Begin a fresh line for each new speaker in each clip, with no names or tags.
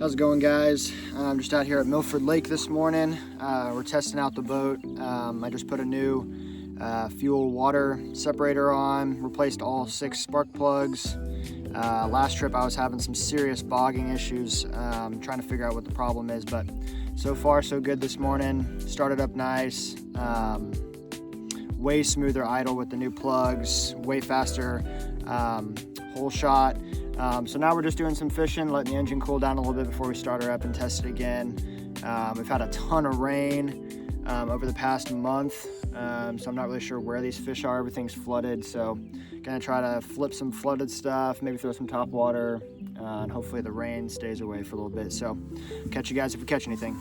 How's it going, guys? I'm just out here at Milford Lake this morning. We're testing out the boat. I just put a new fuel water separator on, replaced all 6 spark plugs. Last trip I was having some serious bogging issues, trying to figure out what the problem is, but so far so good this morning. Started up nice, way smoother idle with the new plugs, way faster hole shot. So now we're just doing some fishing, letting the engine cool down a little bit before we start her up and test it again. We've had a ton of rain over the past month, so I'm not really sure where these fish are. Everything's flooded, so gonna try to flip some flooded stuff, maybe throw some top water, and hopefully the rain stays away for a little bit. So catch you guys if we catch anything.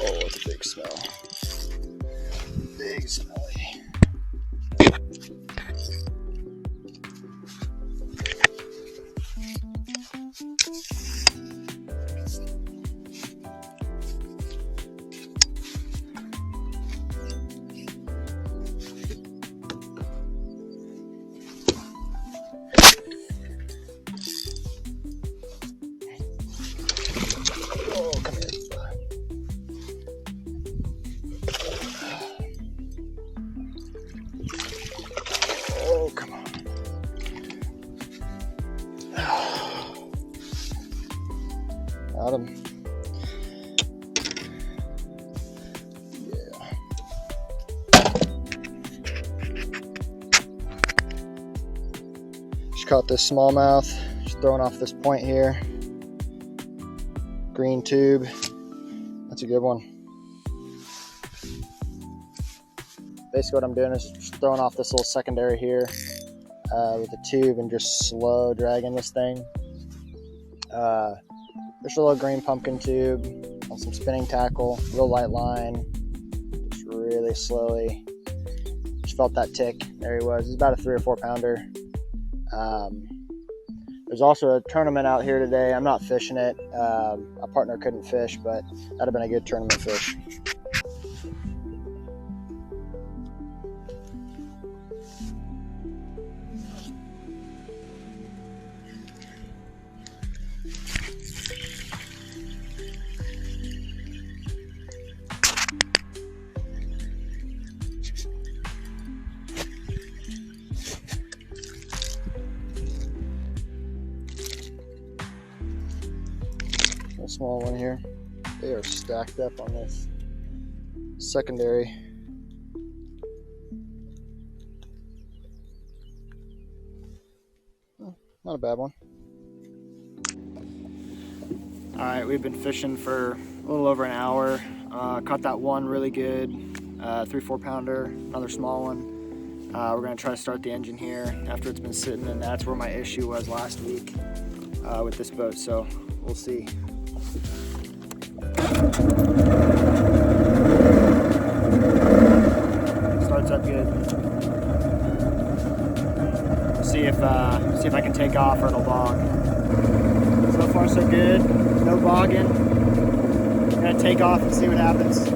Oh, it's a big smell. Big smelly. Oh, come here. Oh, come on. Got him. Yeah. Just caught this smallmouth. Just throwing off this point here. Green tube. That's a good one. Basically what I'm doing is just throwing off this little secondary here with a tube and just slow dragging this thing. Just a little green pumpkin tube on some spinning tackle, real light line, just really slowly. Just felt that tick. There he was. He's about a 3 or 4 pounder. There's also a tournament out here today. I'm not fishing it. My partner couldn't fish, but that'd have been a good tournament fish. A small one here. They are stacked up on this secondary. Oh, not a bad one. All right, we've been fishing for a little over an hour. Caught that one really good 3-4 pounder, another small one. We're gonna try to start the engine here after it's been sitting, and that's where my issue was last week with this boat, so we'll see. Starts up good. See if I can take off or it'll bog. So far so good. No bogging. I'm gonna take off and see what happens.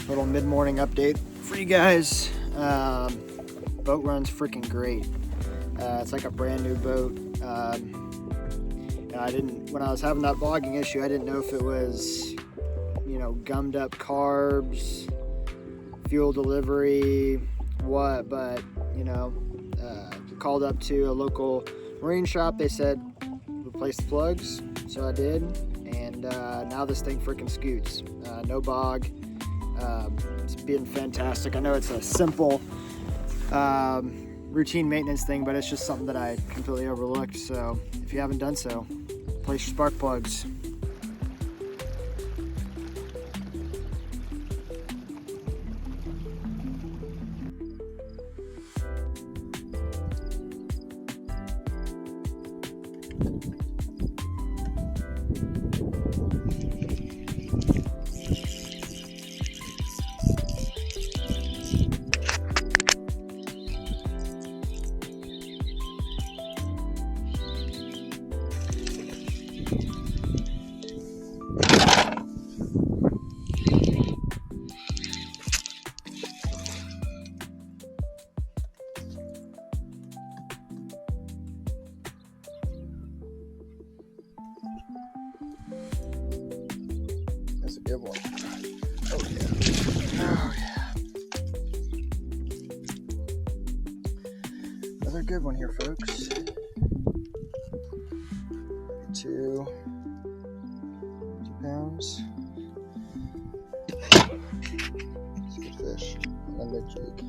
Little mid-morning update for you guys. Boat runs freaking great. It's like a brand new boat. When I was having that bogging issue, I didn't know if it was, gummed up carbs, fuel delivery, what, but called up to a local marine shop. They said replace the plugs, so I did, and now this thing freaking scoots. No bog. It's been fantastic. I know it's a simple routine maintenance thing, but it's just something that I completely overlooked. So if you haven't done so, place your spark plugs. That's a good one. Oh yeah. Oh yeah. Another good one here, folks. 2 pounds. It's a good fish. And the jig.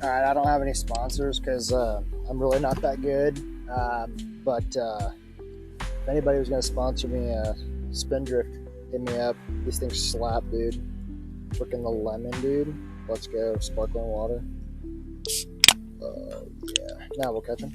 Alright, I don't have any sponsors because I'm really not that good. But if anybody was going to sponsor me a Spindrift, hit me up. These things slap, dude. Freaking the lemon, dude. Let's go. Sparkling water. Yeah. Now we'll catch them.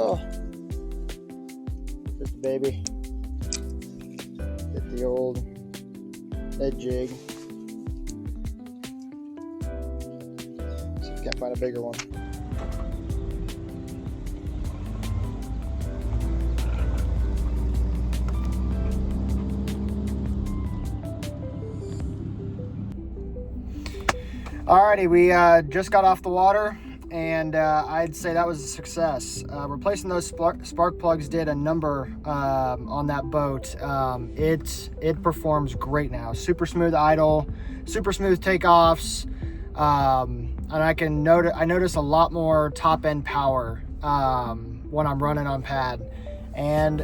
Oh, just a baby. Get the old head jig. See if we can't find a bigger one. Alrighty, we just got off the water. And I'd say that was a success. Replacing those spark plugs did a number on that boat. It performs great now. Super smooth idle, super smooth takeoffs, and I notice a lot more top end power when I'm running on pad. And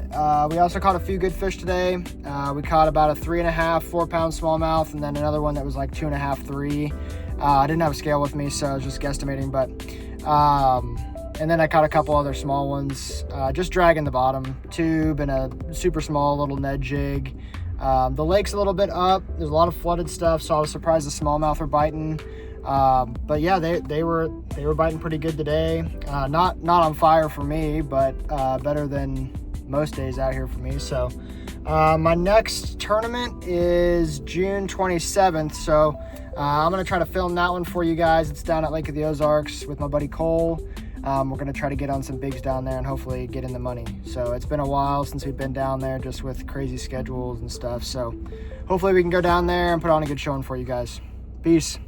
we also caught a few good fish today. We caught about a 3.5, 4 pound smallmouth, and then another one that was like 2.5, 3. I didn't have a scale with me, so I was just guesstimating, but and then I caught a couple other small ones, just dragging the bottom tube and a super small little Ned jig. The lake's a little bit up. There's a lot of flooded stuff, so I was surprised the smallmouth were biting. But yeah, they were biting pretty good today. Not on fire for me, but better than most days out here for me. So my next tournament is June 27th, so I'm gonna try to film that one for you guys. It's down at Lake of the Ozarks with my buddy Cole. We're gonna try to get on some bigs down there and hopefully get in the money. So it's been a while since we've been down there, just with crazy schedules and stuff. So hopefully we can go down there and put on a good showing for you guys. Peace.